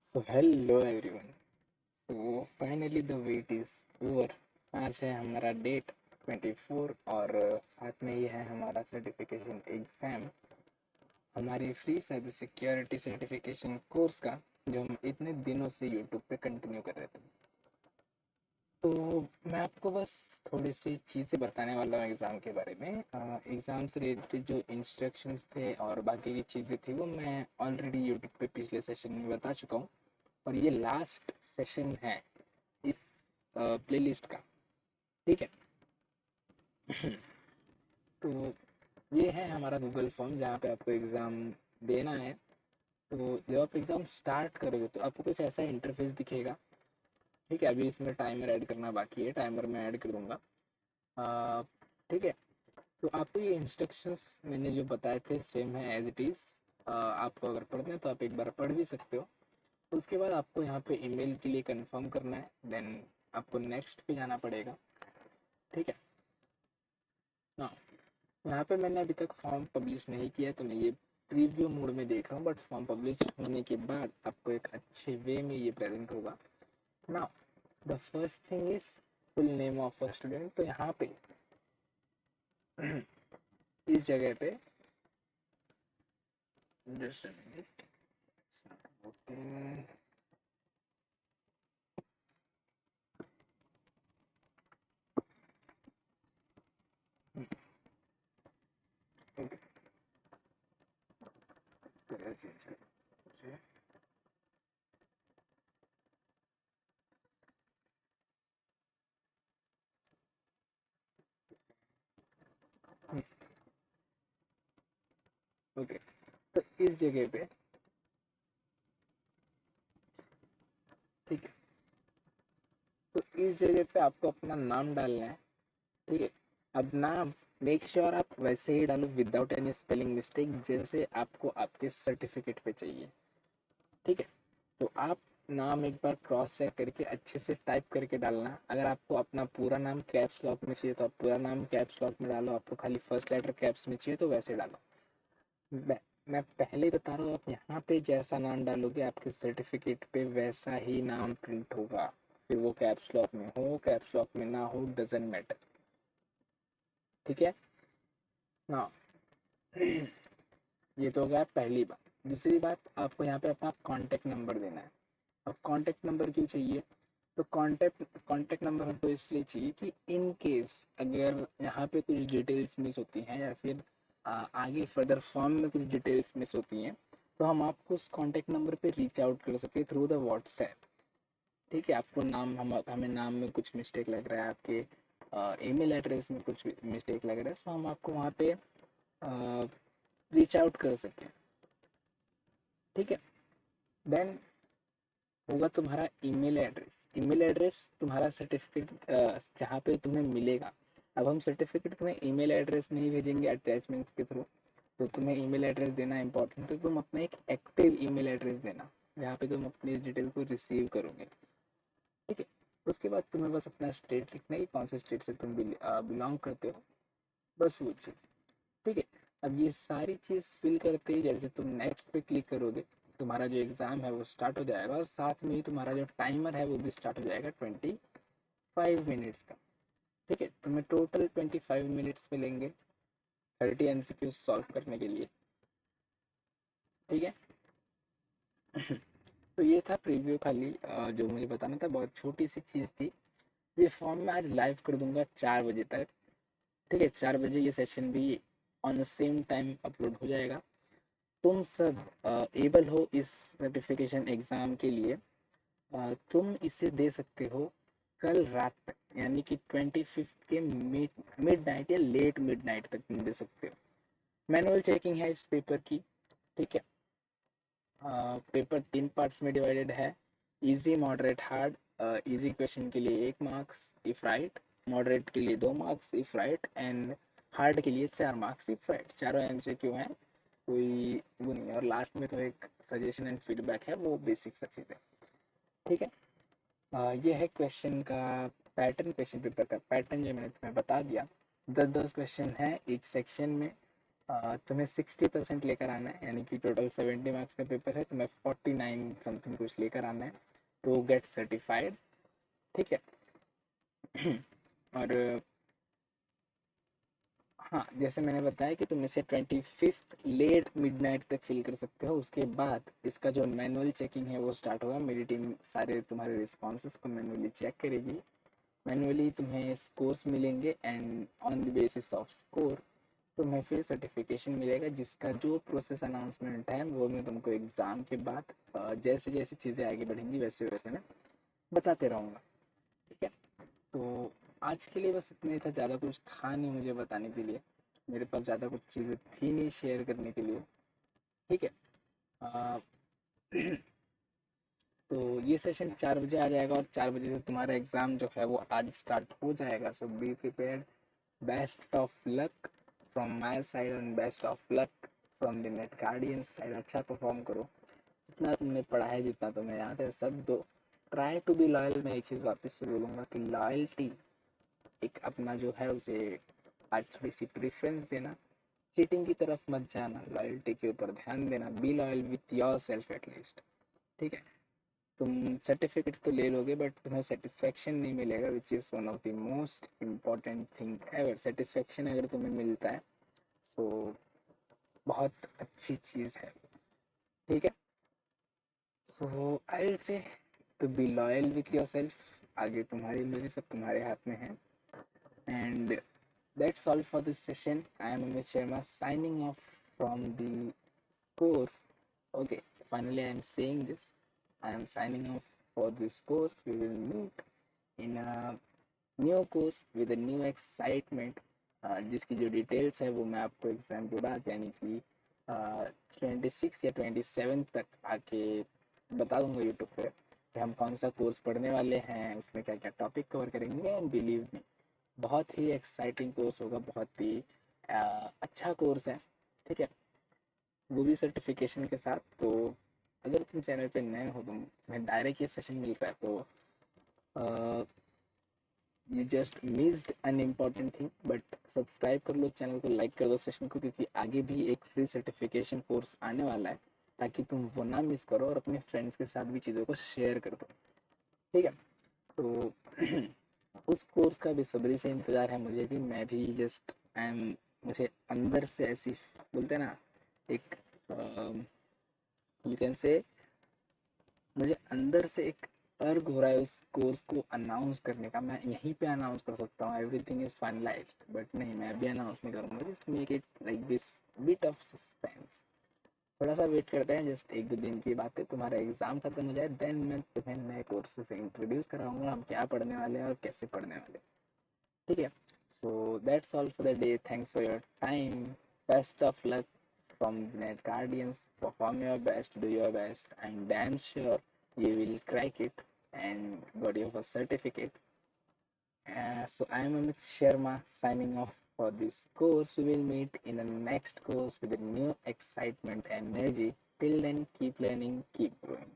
So hello everyone. So finally the wait is over. आज है हमारा डेट 24 और साथ में ये है हमारा सर्टिफिकेशन एग्ज़ाम, हमारे free cyber security certification course का, जो हम इतने दिनों से यूट्यूब पे कंटिन्यू कर रहे थे। तो मैं आपको बस थोड़ी सी चीज़ें बताने वाला हूँ एग्ज़ाम के बारे में। एग्ज़ाम से रिलेटेड जो इंस्ट्रक्शंस थे और बाकी की चीज़ें थी वो मैं ऑलरेडी यूट्यूब पे पिछले सेशन में बता चुका हूँ, और ये लास्ट सेशन है इस प्लेलिस्ट का। ठीक है। तो ये है हमारा गूगल फॉर्म जहाँ पे आपको एग्ज़ाम देना है। तो जब आप एग्ज़ाम स्टार्ट करोगे तो आपको कुछ ऐसा इंटरफेस दिखेगा। ठीक है, अभी इसमें टाइमर ऐड करना बाकी है, टाइमर मैं ऐड कर दूंगा। अ, ठीक है। तो आपको ये इंस्ट्रक्शंस मैंने जो बताए थे सेम है एज इट इज़। आपको अगर पढ़ना है तो आप एक बार पढ़ भी सकते हो। उसके बाद आपको यहाँ पे ईमेल के लिए कंफर्म करना है, देन आपको नेक्स्ट पे जाना पड़ेगा। ठीक है। हाँ, यहाँ पे मैंने अभी तक फॉर्म पब्लिश नहीं किया है, तो मैं ये प्रीव्यू मोड में देख रहा हूँ, बट फॉर्म पब्लिश होने के बाद आपको एक अच्छे वे में ये प्रेजेंट होगा। Now the first thing is full name of a student. तो यहाँ पे इस जगह पे जस्ट अ मिनट, ओके। तो इस जगह पे, ठीक है, तो इस जगह पे आपको अपना नाम डालना है। ठीक है। अब नाम मेक श्योर आप वैसे ही डालो विदाउट एनी स्पेलिंग मिस्टेक, जैसे आपको आपके सर्टिफिकेट पे चाहिए। ठीक है। तो आप नाम एक बार क्रॉस चेक करके अच्छे से टाइप करके डालना। अगर आपको अपना पूरा नाम कैप्स लॉक में चाहिए तो आप पूरा नाम कैप्स लॉक में डालो, आपको खाली फर्स्ट लेटर कैप्स में चाहिए तो वैसे डालो। मैं मैं पहले ही बता रहा हूँ, आप यहाँ पे जैसा नाम डालोगे आपके सर्टिफिकेट पे वैसा ही नाम प्रिंट होगा। फिर वो कैप्स लॉक में हो कैप्स लॉक में ना हो, डजेंट मैटर। ठीक है ना। ये तो हो गया पहली बात। दूसरी बात, आपको यहाँ पे अपना कॉन्टेक्ट नंबर देना है। अब कॉन्टेक्ट नंबर क्यों चाहिए? तो कॉन्टेक्ट नंबर हमको इसलिए चाहिए कि इन केस अगर यहाँ पे कुछ डिटेल्स मिस होती हैं या फिर आगे फर्दर फॉर्म में कुछ डिटेल्स मिस होती हैं, तो हम आपको उस कॉन्टेक्ट नंबर पे रीच आउट कर सके थ्रू द व्हाट्सएप। ठीक है। आपको नाम हमें नाम में कुछ मिस्टेक लग रहा है, आपके ईमेल एड्रेस में कुछ मिस्टेक लग रहा है, तो हम आपको वहाँ पे रीच आउट कर सकें। ठीक है। देन होगा तुम्हारा ईमेल एड्रेस तुम्हारा सर्टिफिकेट जहाँ पे तुम्हें मिलेगा। अब हम सर्टिफिकेट तुम्हें ईमेल एड्रेस में ही भेजेंगे अटैचमेंट के थ्रू, तो तुम्हें ईमेल एड्रेस देना इंपॉर्टेंट है। तुम अपना एक एक्टिव ईमेल एड्रेस देना जहाँ पे तुम अपनी इस डिटेल को रिसीव करोगे। ठीक है। उसके बाद तुम्हें बस अपना स्टेट लिखना है कि कौन से स्टेट से तुम बिलोंग करते हो, बस वो चीज़। ठीक है। अब ये सारी चीज़ फिल करते ही जैसे तुम नेक्स्ट पे क्लिक करोगे, तुम्हारा जो एग्ज़ाम है वो स्टार्ट हो जाएगा, और साथ में ही तुम्हारा जो टाइमर है वो भी स्टार्ट हो जाएगा 25 मिनट्स का। ठीक है। तुम्हें टोटल 25 मिनट्स मिलेंगे 30 MCQ सॉल्व करने के लिए। ठीक है। तो ये था प्रीव्यू खाली, जो मुझे बताना था, बहुत छोटी सी चीज़ थी। ये फॉर्म मैं आज लाइव कर दूंगा 4 बजे तक। ठीक है, 4 बजे ये सेशन भी on the same time upload हो जाएगा। तुम सब एबल हो इस सर्टिफिकेशन एग्ज़ाम के लिए। तुम इसे दे सकते हो कल रात तक, यानी कि 25 के मिड नाइट या लेट मिड नाइट तक तुम दे सकते हो। मैनुअल चेकिंग है इस पेपर की। ठीक है। पेपर 3 पार्ट्स में डिवाइडेड है, easy moderate hard. Easy question के लिए 1 मार्क्स इफ राइट, मॉडरेट के लिए 2 marks if right, and hard के लिए 4 मार्क्स इफ राइट। चारों MCQ हैं, कोई वो नहीं है। और लास्ट में तो एक सजेशन एंड फीडबैक है, वो बेसिक सा चीज़ है। ठीक है। ये है क्वेश्चन का पैटर्न, क्वेश्चन पेपर का पैटर्न जो मैंने तुम्हें बता दिया। 10-10 क्वेश्चन है each सेक्शन में। तुम्हें 60% लेकर आना है, यानी कि टोटल 70 मार्क्स का पेपर है, तुम्हें 49 समथिंग कुछ लेकर आना है टू गेट सर्टिफाइड। ठीक है। और हाँ, जैसे मैंने बताया कि तुम इसे 25th लेट मिडनाइट तक फिल कर सकते हो। उसके बाद इसका जो मैनुअल चेकिंग है वो स्टार्ट होगा। मेरी टीम सारे तुम्हारे रिस्पॉन्सेस को मैनुअली चेक करेगी। मैनुअली तुम्हें स्कोर्स मिलेंगे and on the basis off score तुम्हें फिर सर्टिफिकेशन मिलेगा, जिसका जो प्रोसेस अनाउंसमेंट है वो मैं तुमको एग्ज़ाम के बाद जैसे जैसे चीज़ें आगे बढ़ेंगी वैसे वैसे मैं बताते रहूँगा। ठीक है। तो आज के लिए बस इतना ही था, ज़्यादा कुछ था नहीं मुझे बताने के लिए, मेरे पास ज़्यादा कुछ चीज़ें थी नहीं शेयर करने के लिए। ठीक है। आ, तो ये सेशन 4 बजे आ जाएगा और 4 बजे से तुम्हारा एग्ज़ाम जो है वो आज स्टार्ट हो जाएगा। So be prepared, best of luck from my side and best of luck from the net guardian side. अच्छा परफॉर्म करो, जितना तुमने पढ़ा है, जितना तुम्हें याद है सब दो। Try to be loyal. मैं एक चीज़ वापस से बोलूँगा कि लॉयल्टी एक अपना जो है उसे आज थोड़ी सी प्रेफरेंस देना, चीटिंग की तरफ मत जाना, लॉयल्टी के ऊपर ध्यान देना, B loyal with your self at least. ठीक है। तुम सर्टिफिकेट तो ले लोगे बट तुम्हें सेटिस्फेक्शन नहीं मिलेगा, which is one of the most important thing ever. Satisfaction अगर तुम्हें मिलता है सो बहुत अच्छी चीज़ है। ठीक है। So I will say to be loyal with yourself. आगे तुम्हारी मर्जी, सब तुम्हारे हाथ में है। And that's all for this session. I am Amit Sharma signing off from the course. Okay, finally I am saying this. I am signing off for this course. We will meet in a new course with a new excitement. जिसकी जो details है वो मैं आपको exam के बाद यानी कि 26 या 27 तक आके बता दूंगा यूट्यूब पे कि हम कौन सा कोर्स पढ़ने वाले हैं, उसमें क्या क्या टॉपिक कवर करेंगे। एंड बिलीव मी, बहुत ही एक्साइटिंग कोर्स होगा, बहुत ही अच्छा कोर्स है। ठीक है। वो भी सर्टिफिकेशन के साथ। तो अगर तुम चैनल पे नए हो, तुम्हें डायरेक्ट ये सेशन मिल रहा है, तो you just missed an important thing. But subscribe कर लो चैनल को, लाइक कर दो सेशन को, क्योंकि आगे भी एक फ्री सर्टिफिकेशन कोर्स आने वाला है, ताकि तुम वो ना मिस करो और अपने फ्रेंड्स के साथ भी चीज़ों को शेयर कर दो। ठीक है। तो उस कोर्स का बेसब्री से इंतज़ार है मुझे भी। मैं भी जस्ट आई एम, मुझे अंदर से ऐसी बोलते हैं ना, एक यू कैन से, मुझे अंदर से एक अर्ग हो रहा है उस कोर्स को अनाउंस करने का। मैं यहीं पे अनाउंस कर सकता हूँ एवरीथिंग इज़ फाइनलाइज्ड, बट नहीं, मैं अभी अनाउंस नहीं करूँगा। Just make it like this bit of suspense. थोड़ा सा वेट करते हैं, जस्ट 1-2 दिन की बात है, तुम्हारा एग्ज़ाम खत्म हो जाए, देन मैं तुम्हें नए कोर्स से इंट्रोड्यूस कराऊंगा, हम क्या पढ़ने वाले हैं और कैसे पढ़ने वाले हैं। ठीक है। So that's all for the day. Thanks for your time. Best of luck from net guardians. Perform your best, do your best, and damn sure you will crack it and got your first certificate. So I am Amit Sharma signing off for this course. We will meet in the next course with a new excitement and energy. Till then, keep learning, keep growing.